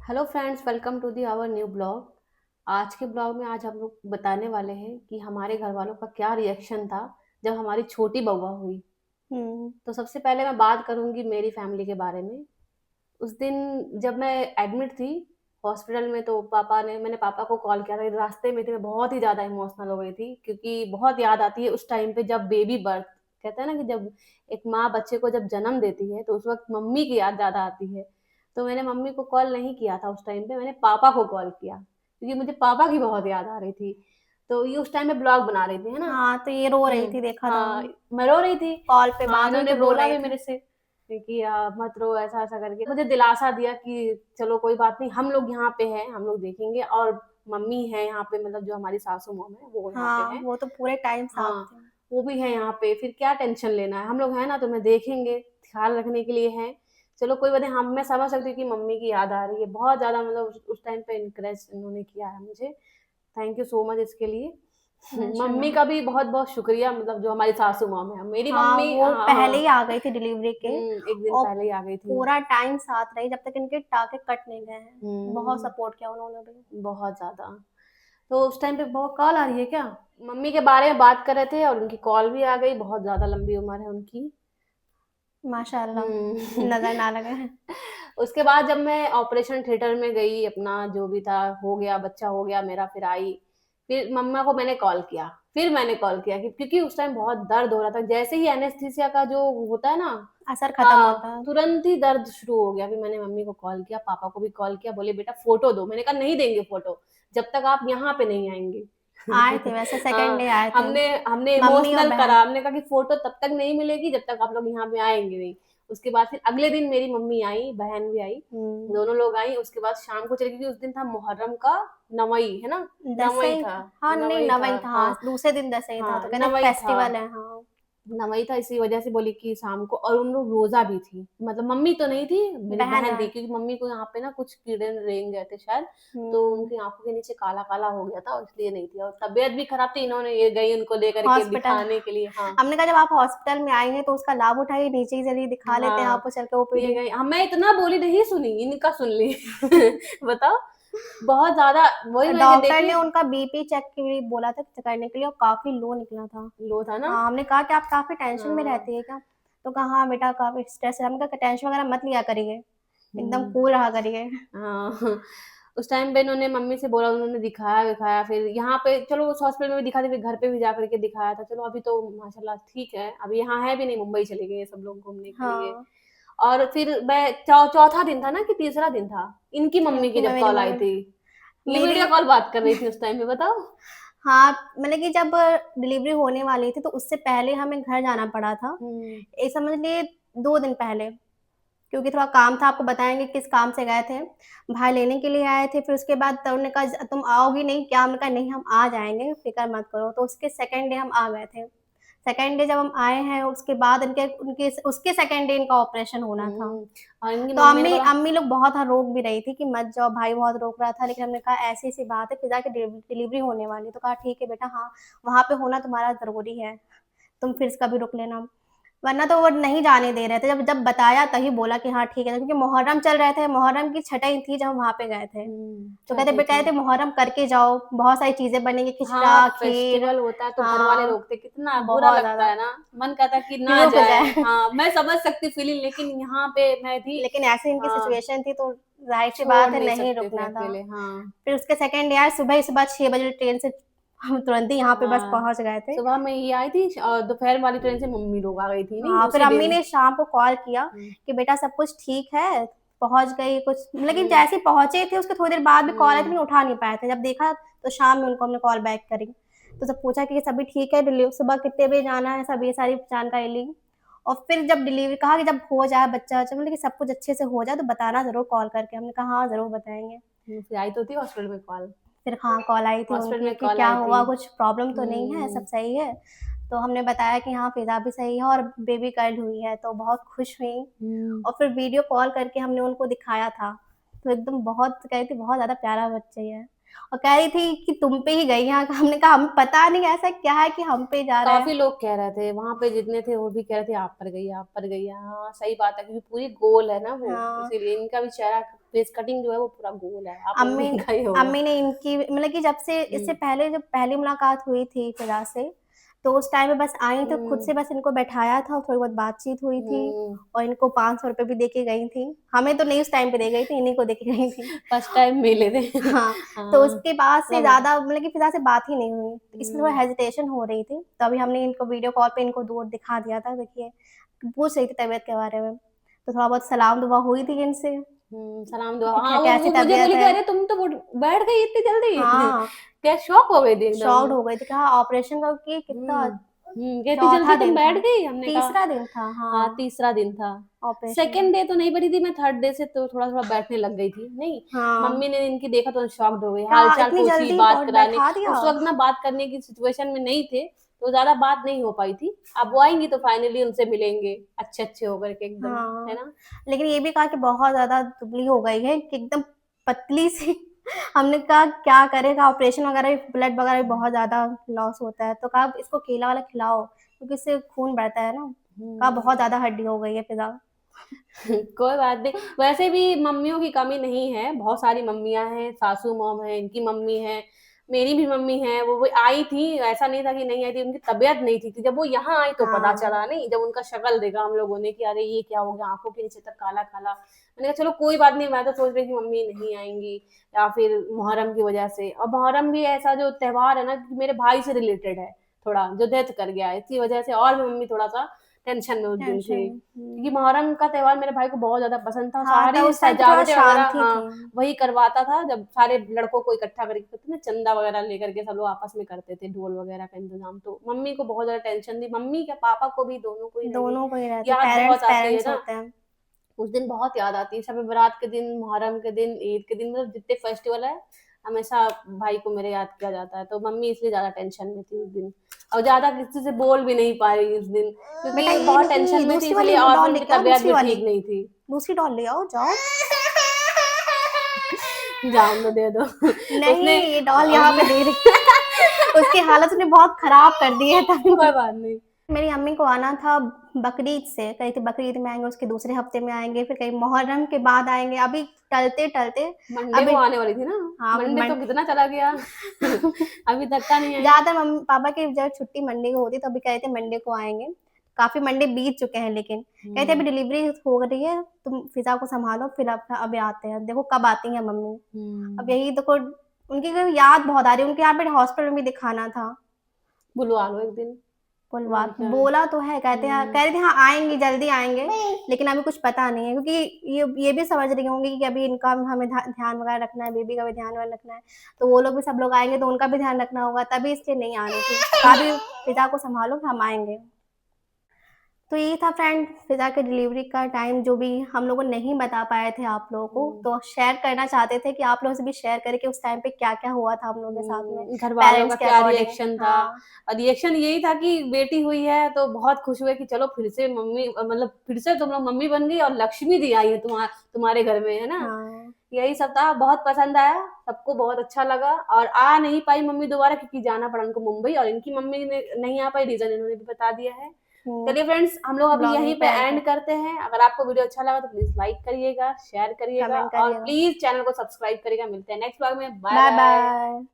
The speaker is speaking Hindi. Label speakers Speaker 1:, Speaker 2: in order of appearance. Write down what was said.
Speaker 1: Hello friends, welcome to the our new blog. आज के ब्लॉग में आज हम लोग बताने वाले हैं कि हमारे घर वालों का क्या रिएक्शन था जब हमारी छोटी बउआ हुई।
Speaker 2: हम्म।
Speaker 1: तो सबसे पहले मैं बात करूंगी मेरी फैमिली के बारे में। उस दिन जब मैं एडमिट थी हॉस्पिटल में, तो मैंने पापा को कॉल किया था। रास्ते में थे, मैं बहुत ही ज़्यादा इमोशनल हो गई थी क्योंकि बहुत याद आती है उस टाइम पे जब बेबी बर्थ, कहते हैं ना कि जब एक माँ बच्चे को जब जन्म देती है तो उस वक्त मम्मी की याद ज़्यादा आती है। तो मैंने मम्मी को कॉल नहीं किया था उस टाइम पे, मैंने पापा को कॉल किया क्योंकि मुझे पापा की बहुत याद आ रही थी। तो ये उस टाइम में ब्लॉग बना रही थी, है ना।
Speaker 2: हाँ, तो ये रो रही थी, देखा था
Speaker 1: हाँ, मैं रो रही थी।
Speaker 2: कॉल पे
Speaker 1: हाँ,
Speaker 2: बात हुई
Speaker 1: इन्होंने
Speaker 2: तो रो
Speaker 1: बोला
Speaker 2: रहे
Speaker 1: भी
Speaker 2: थे।
Speaker 1: मेरे से कि मत रो, ऐसा ऐसा करके मुझे दिलासा दिया कि चलो कोई बात नहीं, हम लोग यहाँ पे हैं, हम लोग देखेंगे। और मम्मी है यहाँ पे, मतलब जो हमारी सासू मॉम है वो यहाँ पे
Speaker 2: हाँ,
Speaker 1: है।
Speaker 2: वो तो पूरे टाइम साथ
Speaker 1: हाँ,
Speaker 2: थे।
Speaker 1: वो भी है यहाँ पे, फिर क्या टेंशन लेना है, हम लोग हैं ना, तुम्हें देखेंगे, ख्याल रखने के लिए हैं। चलो कोई बात नहीं, हम मैं समझ सकती हूँ कि मम्मी की याद आ रही है बहुत ज्यादा, मतलब उस टाइम पे इनकरेज इन्होंने किया है मुझे। थैंक यू सो मच इसके लिए। मम्मी
Speaker 2: माशाल्लाह।
Speaker 1: का भी बहुत बहुत शुक्रिया, मतलब जो हमारी सासू मॉम है, मेरी
Speaker 2: हाँ,
Speaker 1: मम्मी।
Speaker 2: वो
Speaker 1: हाँ
Speaker 2: पहले ही
Speaker 1: हाँ।
Speaker 2: आ गई थी डिलीवरी के।
Speaker 1: एक दिन
Speaker 2: और
Speaker 1: पहले ही आ गई थी।
Speaker 2: पूरा टाइम साथ रही जब तक इनके टाके कट नहीं गए हैं। बहुत
Speaker 1: हम्म।
Speaker 2: सपोर्ट किया उन्होंने भी।
Speaker 1: बहुत ज्यादा। तो उस टाइम पे बहुत कॉल आ रही है क्या, मम्मी के बारे में बात कर रहे थे और उनकी कॉल भी आ गई। बहुत ज्यादा लंबी उम्र है उनकी।
Speaker 2: माशाल्लाह।
Speaker 1: हम्म।
Speaker 2: नजर ना लगे।
Speaker 1: उसके बाद जब मैं ऑपरेशन थिएटर में गई, अपना जो भी था हो गया, बच्चा हो गया मेरा, फिर आई। फिर मम्मा को मैंने कॉल किया। फिर मैंने कॉल किया क्योंकि उस टाइम बहुत दर्द हो रहा था, जैसे ही एनेस्थीसिया का जो होता है ना।
Speaker 2: असर खत्म
Speaker 1: हाँ,
Speaker 2: होता है।
Speaker 1: तुरंत ही दर्द शुरू हो गया। फिर मैंने मम्मी को कॉल किया, पापा को भी कॉल किया, बोले बेटा फोटो दो। मैंने कहा नहीं देंगे फोटो जब तक आप यहाँ पे नहीं आएंगे।
Speaker 2: आए थे, वैसे सेकंड
Speaker 1: हाँ,
Speaker 2: डे आए थे।
Speaker 1: हमने हमने
Speaker 2: मम्मी और
Speaker 1: इमोशनल करा,
Speaker 2: बहन।
Speaker 1: हमने कहा कि फोटो तब तक नहीं मिलेगी जब तक आप लोग यहाँ पे आएंगे नहीं। उसके बाद फिर अगले दिन मेरी मम्मी आई, बहन भी आई।
Speaker 2: हम्म।
Speaker 1: दोनों लोग आई। उसके बाद शाम को चली गई, उस दिन था मुहर्रम का नवई, है ना। नवई
Speaker 2: दसई
Speaker 1: था।
Speaker 2: था, हाँ नहीं
Speaker 1: नवई था।
Speaker 2: नवई था, हाँ
Speaker 1: हाँ
Speaker 2: दूसरे दिन दसई था,
Speaker 1: हाँ,
Speaker 2: तो कहते
Speaker 1: नवई था।
Speaker 2: फेस्टिवल है, हाँ।
Speaker 1: नवई था, इसी वजह से बोली कि शाम को। और उन लोग रोजा भी थी, मतलब मम्मी तो नहीं थी, मेरी
Speaker 2: बहन
Speaker 1: बहन थी,
Speaker 2: बहन।
Speaker 1: क्योंकि मम्मी को यहाँ पे ना कुछ कीड़े रेंग गए थे शायद। तो
Speaker 2: हम्म।
Speaker 1: उनकी आंखों के नीचे काला काला हो गया था, इसलिए नहीं थी। और तबीयत भी खराब थी, इन्होंने ये गई उनको लेकर के
Speaker 2: हॉस्पिटल।
Speaker 1: दिखाने के लिए। हाँ
Speaker 2: हमने कहा जब आप हॉस्पिटल में आएंगे तो उसका लाभ उठाइए, नीचे ही जल्दी दिखा लेते हैं
Speaker 1: हाँ,
Speaker 2: आपको चल के
Speaker 1: ये
Speaker 2: ओपीडी।
Speaker 1: गई। हाँ, मैं इतना बोली, नहीं सुनी, इनका सुन ली। बताओ, बहुत ज्यादा। वही मैं
Speaker 2: डॉक्टर
Speaker 1: देखी।
Speaker 2: ने उनका बीपी चेक के लिए बोला था, करने के लिए, और काफी लो निकला था।
Speaker 1: लो था ना।
Speaker 2: हाँ, हमने कहा कि आप काफी टेंशन में
Speaker 1: हाँ।
Speaker 2: रहती है क्या? तो कहा हाँ बेटा काफी स्ट्रेस है। हमने कहा टेंशन वगैरह मत लिया करिए, एकदम
Speaker 1: हम्म।
Speaker 2: कूल रहा करिए।
Speaker 1: हाँ। उस टाइम पे इन्होंने मम्मी से बोला, उन्होंने दिखाया दिखाया, फिर यहाँ पे चलो उस हॉस्पिटल में भी दिखा दी, फिर घर पे भी जा करके दिखाया था। चलो अभी तो माशाल्लाह ठीक है, अभी यहाँ है भी नहीं, मुंबई चले गए ये सब लोग घूमने के लिए।
Speaker 2: हाँ।
Speaker 1: और फिर मैं चौथा दिन था ना कि तीसरा दिन था, इनकी मम्मी की
Speaker 2: इनकी
Speaker 1: जब
Speaker 2: मेरी
Speaker 1: कॉल आई
Speaker 2: मम्मी।
Speaker 1: थी। ये
Speaker 2: मेरी।
Speaker 1: वीडियो कॉल बात कर रही थी उस टाइम पे, बताओ।
Speaker 2: हाँ, मतलब कि जब डिलीवरी होने वाली थी तो उससे पहले हमें घर जाना पड़ा था।
Speaker 1: हम्म।
Speaker 2: ये समझ लिए 2 दिन पहले, क्योंकि थोड़ा काम था, आपको बताएंगे किस काम से गए थे। भाई लेने के लिए आए थे, फिर उसके बाद तो उन्होंने कहा तुम आओगी नहीं क्या? हमने कहा नहीं हम आ जाएंगे, फिक्र मत करो। तो उसके सेकंड डे हम आ गए थे। सेकंड डे जब हम आए हैं, उसके बाद इनके उनके उसके सेकंड डे इनका ऑपरेशन होना था।
Speaker 1: और इनकी
Speaker 2: तो
Speaker 1: मम्मी ने
Speaker 2: अम्मी
Speaker 1: बोला।
Speaker 2: अम्मी लोग बहुत रोक भी रही थी कि मत जाओ, भाई बहुत रोक रहा था, लेकिन हमने कहा ऐसी सी बात है, फिजा की डिलीवरी होने वाली है। तो कहा ठीक है बेटा, हाँ वहाँ पे होना तुम्हारा जरूरी है, तुम फिर कभी रुक लेना। वरना तो वो नहीं जाने दे रहे थे। जब जब बताया तभी बोला कि हाँ ठीक है, क्योंकि मुहर्रम चल रहे थे, मुहर्रम की छठाई थी जब हम वहाँ पे गए थे। तो कहते
Speaker 1: छठी
Speaker 2: बेटा,
Speaker 1: थी।
Speaker 2: कहते मुहर्रम करके जाओ, बहुत सारी चीजें बनेंगी,
Speaker 1: हाँ,
Speaker 2: खिचड़ा खीर।
Speaker 1: फेस्टिवल होता है तो घर वाले
Speaker 2: हाँ,
Speaker 1: रोकते, कितना बुरा
Speaker 2: बहुत
Speaker 1: लगता
Speaker 2: ज्यादा।
Speaker 1: है ना। मन करता है कि ना
Speaker 2: रुक
Speaker 1: जाए।
Speaker 2: जाए।
Speaker 1: हाँ, मैं समझ सकती फीलिंग, लेकिन यहाँ पे मैं थी।
Speaker 2: लेकिन ऐसे इनकी
Speaker 1: हाँ,
Speaker 2: सिचुएशन थी तो जाहिर सी
Speaker 1: छोड़
Speaker 2: बात है,
Speaker 1: नहीं
Speaker 2: नहीं
Speaker 1: सकते थे
Speaker 2: रुकना था।
Speaker 1: अकेले। हाँ।
Speaker 2: फिर उसके सेकंड डे यार सुबह ही सुबह 6 बजे ट्रेन से हम तुरंत ही यहाँ पे बस
Speaker 1: हाँ,
Speaker 2: पहुंच गए थे।
Speaker 1: सुबह में ये आई थी और दोपहर वाली ट्रेन से मम्मी लोग आ गई थी, नहीं
Speaker 2: हाँ, फिर
Speaker 1: उसी
Speaker 2: अम्मी
Speaker 1: दिन।
Speaker 2: ने शाम को कॉल किया
Speaker 1: हम्म।
Speaker 2: कि बेटा सब कुछ ठीक है, पहुंच गई कुछ। लेकिन
Speaker 1: हम्म।
Speaker 2: जैसे ही पहुंचे थे उसके थोड़ी देर बाद भी कॉल आई थी,
Speaker 1: हम्म।
Speaker 2: लेकिन उठा नहीं पाए थे। जब देखा तो शाम में उनको हमने कॉल बैक करी, तो सब पूछा कि सभी ठीक है, डिलीवरी सुबह कितने बजे जाना है, सब ये सारी जानकारी ली। और फिर जब डिलीवरी कहा कि जब हो जाए बच्चा बच्चा, मतलब कि सब कुछ अच्छे से हो जाए तो बताना जरूर कॉल करके। हमने कहा हाँ जरूर बताएंगे।
Speaker 1: फिर आई तो थी हॉस्पिटल में कॉल।
Speaker 2: फिर हाँ कॉल आई थी
Speaker 1: हॉस्पिटल
Speaker 2: उनकी
Speaker 1: में
Speaker 2: कि
Speaker 1: कॉल
Speaker 2: क्या
Speaker 1: आई थी।
Speaker 2: हुआ, कुछ प्रॉब्लम तो नहीं है, सब
Speaker 1: हम्म।
Speaker 2: सही है। तो हमने बताया कि हाँ फिजा भी सही है और बेबी गर्ल हुई है, तो बहुत खुश हुई।
Speaker 1: हम्म।
Speaker 2: और फिर वीडियो कॉल करके हमने उनको दिखाया था, तो एकदम बहुत कह रही थी बहुत ज़्यादा प्यारा बच्चा ही है। और कह रही थी कि तुम पे ही गई यहाँ, हमने कहा हम पता नहीं ऐसा क्या है कि हम पे जा रहे
Speaker 1: काफी
Speaker 2: हैं।
Speaker 1: लोग कह रहे थे वहां पे, जितने थे वो भी कह रहे थे आप पर गई, आप पर गई। हाँ, सही बात है, क्योंकि पूरी गोल है ना वो,
Speaker 2: हाँ।
Speaker 1: इसीलिए इनका भी चेहरा फेस कटिंग जो है वो पूरा गोल है, आप लोगों
Speaker 2: अम्मी
Speaker 1: ने देखा ही होगा।
Speaker 2: अम्मी ने इनकी मतलब कि जब से इससे
Speaker 1: हुँ,
Speaker 2: पहले जब पहली मुलाकात हुई थी फिजा से, तो उस टाइम पे बस आई तो खुद
Speaker 1: हुँ,
Speaker 2: से बस इनको बैठाया था और थोड़ी बहुत बातचीत हुई थी
Speaker 1: हुँ।
Speaker 2: और इनको ₹500 भी दे के गई थी। हमें तो नहीं उस टाइम पे दे गई थी, इन्हीं को दे के गई थी।
Speaker 1: फर्स्ट टाइम मिले थे।
Speaker 2: हाँ, तो
Speaker 1: हाँ,
Speaker 2: उसके बाद से
Speaker 1: तब
Speaker 2: ज़्यादा मतलब कि फिज़ा से बात ही नहीं हुई। इसलिए थोड़ा
Speaker 1: हुँ,
Speaker 2: हेजिटेशन हो रही थी, तभी हमने इनको वीडियो कॉल पे इनको दूर दिखा दिया था, देखिए पूछ रही थी तबीयत के बारे में। तो थोड़ा बहुत सलाम-दुआ हुई थी इनसे
Speaker 1: सलाम दुआ
Speaker 2: कि
Speaker 1: हाँ,
Speaker 2: कैसी
Speaker 1: वो मुझे
Speaker 2: तबीयत
Speaker 1: बोली कि
Speaker 2: है?
Speaker 1: अरे तुम तो उठ बैठ गई इतनी जल्दी?
Speaker 2: हाँ,
Speaker 1: क्या शॉक हो गई थी एकदम।
Speaker 2: शॉक्ड हो गई थी कि हाँ, ऑपरेशन करके कितना
Speaker 1: हुँ, कहती जल्दी
Speaker 2: चौथा
Speaker 1: तुम
Speaker 2: दिन
Speaker 1: बैठ
Speaker 2: था,
Speaker 1: गई? हमने कहा
Speaker 2: तीसरा दिन था,
Speaker 1: हाँ,
Speaker 2: हाँ,
Speaker 1: तीसरा दिन था।
Speaker 2: ऑपरेशन का।
Speaker 1: सेकंड डे तो नहीं बैठी थी मैं, थर्ड डे से तो थोड़ा-थोड़ा बैठने लग गई थी। नहीं,
Speaker 2: हाँ,
Speaker 1: मम्मी ने इनकी देखा तो शॉक्ड हो गई,
Speaker 2: क्या
Speaker 1: हाल-चाल
Speaker 2: इतनी
Speaker 1: पूछी,
Speaker 2: जल्दी
Speaker 1: बात
Speaker 2: पहुँच
Speaker 1: कराने
Speaker 2: बैठा दिया?
Speaker 1: उस वक़्त ना बात करने की सिचुएशन में नहीं थे, तो ज़्यादा बात नहीं हो पाई थी। अब वो आएँगी तो फाइनली उनसे मिलेंगे, अच्छे-अच्छे होकर के एकदम, है
Speaker 2: हाँ,
Speaker 1: ना?
Speaker 2: लेकिन ये भी कहा कि बहुत ज़्यादा दुबली हो गई है कि एकदम पतली-सी हमने कहा क्या करेगा ऑपरेशन वगैरह भी ब्लड वगैरह भी बहुत ज़्यादा लॉस होता है, तो कहा इसको केला वाला खिलाओ, क्योंकि इससे खून बढ़ता है ना। कहा बहुत
Speaker 1: हुँ।
Speaker 2: ज़्यादा हड्डी हो गई है फिज़ा।
Speaker 1: कोई बात नहीं। वैसे भी मम्मियों की कमी नहीं है, बहुत सारी मम्मियाँ हैं, सासू मॉम है, इनकी मम्मी है, मेरी भी मम्मी है, वो भी आई थी, ऐसा नहीं था कि नहीं आई थी, उनकी तबीयत नहीं ठीक थी। जब वो यहाँ आई तो पता
Speaker 2: हाँ,
Speaker 1: चला नहीं, जब उनका शक्ल देखा हम लोगों ने कि अरे ये क्या हो गया, आँखों के नीचे तक काला-काला। मैंने कहा चलो कोई बात नहीं, मैं तो सोच रही थी मम्मी नहीं आएँगी या फिर मुहर्रम की वजह से और मुहर्रम भी ऐसा जो त्योहार है ना, कि मेरे भाई से रिलेटेड है थोड़ा, जो डेथ कर गया है, इसी वजह से और भी मम्मी थोड़ा-सा टेंशन में उस दिन थे।
Speaker 2: टेंशन
Speaker 1: क्योंकि मुहर्रम का त्योहार मेरे भाई को बहुत ज़्यादा पसंद था,
Speaker 2: हाँ, तो
Speaker 1: सारी
Speaker 2: उस टाइम पे थोड़ा
Speaker 1: सजावटें वगैरह
Speaker 2: शांति
Speaker 1: हाँ,
Speaker 2: थी।
Speaker 1: वही करवाता था जब सारे लड़कों को इकट्ठा करके कहते हैं ना चंदा वगैरह लेकर के सब लोग आपस में करते थे, ढोल वगैरह का इंतज़ाम, तो मम्मी को बहुत ज़्यादा टेंशन थी, मम्मी क्या पापा को भी दोनों को ही लगी,
Speaker 2: दोनों को ही रहती
Speaker 1: याद
Speaker 2: पेरेंट्स
Speaker 1: बहुत आती है
Speaker 2: पेरेंट्स
Speaker 1: ना,
Speaker 2: होते हैं।
Speaker 1: उस दिन बहुत याद आती है, शब बारात के दिन, मुहर्रम के दिन, ईद के दिन मतलब जितने फेस्टिवल है, हमेशा भाई को मेरे याद किया जाता है, तो मम्मी इसलिए ज़्यादा टेंशन में थी उस दिन और ज़्यादा किसी से बोल भी नहीं पाई उस दिन,
Speaker 2: बेटा
Speaker 1: क्योंकि
Speaker 2: ये
Speaker 1: बहुत टेंशन
Speaker 2: नहीं
Speaker 1: में थी
Speaker 2: दूसरी वाली
Speaker 1: इसलिए और फिर
Speaker 2: डॉल
Speaker 1: उनकी
Speaker 2: लेके आओ
Speaker 1: तबीयत
Speaker 2: दूसरी
Speaker 1: भी
Speaker 2: वाली।
Speaker 1: ठीक नहीं थी।
Speaker 2: दूसरी डॉल ले आओ, जाओ।
Speaker 1: जान दे दो
Speaker 2: नहीं,
Speaker 1: उसने
Speaker 2: ये डॉल यहाँ पे दे रही उसकी हालत उसने बहुत खराब कर दी है तभी
Speaker 1: कोई बात नहीं,
Speaker 2: मेरी अम्मी को आना था बकरीद से, कही थी बकरीद में आएँगे, उसके दूसरे हफ्ते में आएँगे, फिर कहीं मुहर्रम के बाद आएँगे। अभी टलते-टलते
Speaker 1: मंडे को
Speaker 2: अभी
Speaker 1: आने वाली थी ना,
Speaker 2: हाँ, अभी
Speaker 1: मंडे तो कितना चला गया अभी तक का नहीं आई।
Speaker 2: ज़्यादातर मम्मी पापा की जब छुट्टी मंडे को होती है, तो अभी कह रहे थे मंडे को आएँगे। काफ़ी मंडे बीत चुके हैं लेकिन। कहते
Speaker 1: हुँ,
Speaker 2: अभी डिलीवरी हो रही है, तुम फिज़ा को सँभालो फिर अब अभी आते हैं। देखो कब आती हैं मम्मी। अब
Speaker 1: हुँ,
Speaker 2: यही देखो उनकी याद बहुत आ रही है, उनके यहाँ पे हॉस्पिटल में भी दिखाना था।
Speaker 1: बुलवा लो एक दिन
Speaker 2: बुलवा
Speaker 1: और क्या।
Speaker 2: बोला तो है, कहते हैं
Speaker 1: हुँ,
Speaker 2: कह रहे थे हाँ, आएँगी, जल्दी आएँगे, लेकिन अभी कुछ पता नहीं है क्योंकि ये भी समझ रही होंगी कि अभी इनका हमें ध्यान वगैरह रखना है, बेबी का भी ध्यान वगैरह रखना है, तो वो लोग भी सब लोग आएँगे तो उनका भी ध्यान रखना होगा, तभी इसलिए नहीं आ रही थी। कहा अभी पिता को सँभालो, हम आएँगे। तो यही था फ्रेंड फिज़ा के डिलीवरी का टाइम जो भी हम लोगों नहीं बता पाए थे आप लोगों को,
Speaker 1: हुँ,
Speaker 2: तो शेयर करना चाहते थे कि आप लोगों से भी शेयर करें कि उस टाइम पे क्या-क्या हुआ था हम लोगों के साथ में,
Speaker 1: घरवालों का
Speaker 2: पेरेंट्स के
Speaker 1: क्या
Speaker 2: अकॉर्डिंग।
Speaker 1: रिएक्शन था
Speaker 2: हाँ,
Speaker 1: और रिएक्शन यही था कि बेटी हुई है तो बहुत खुश हुए कि चलो फिर से मम्मी मतलब फिर से तुम लोग मम्मी बन गई और लक्ष्मी जी आई है तुम्हारे घर में, है ना?
Speaker 2: हाँ।
Speaker 1: यही सब था, बहुत पसंद आया, सबको बहुत अच्छा लगा और आ नहीं पाई मम्मी दोबारा क्योंकि जाना पड़ा उनको मुंबई और इनकी मम्मी ने नहीं आ पाई, रीज़न इन्होंने भी बता दिया है।
Speaker 2: हुँ,
Speaker 1: चलिए फ्रेंड्स, हम लोग अभी
Speaker 2: ब्लॉग
Speaker 1: यहीं
Speaker 2: यहीं
Speaker 1: पे
Speaker 2: पे एंड
Speaker 1: एंड
Speaker 2: करते
Speaker 1: करते हैं। अगर आपको वीडियो अच्छा लगा तो प्लीज़ लाइक करिएगा, शेयर करिएगा
Speaker 2: कमेंट
Speaker 1: और
Speaker 2: करिएगा।
Speaker 1: प्लीज़ चैनल को सब्सक्राइब करिएगा। मिलते हैं नेक्स्ट व्लॉग में। Bye
Speaker 2: bye
Speaker 1: bye.
Speaker 2: बाय।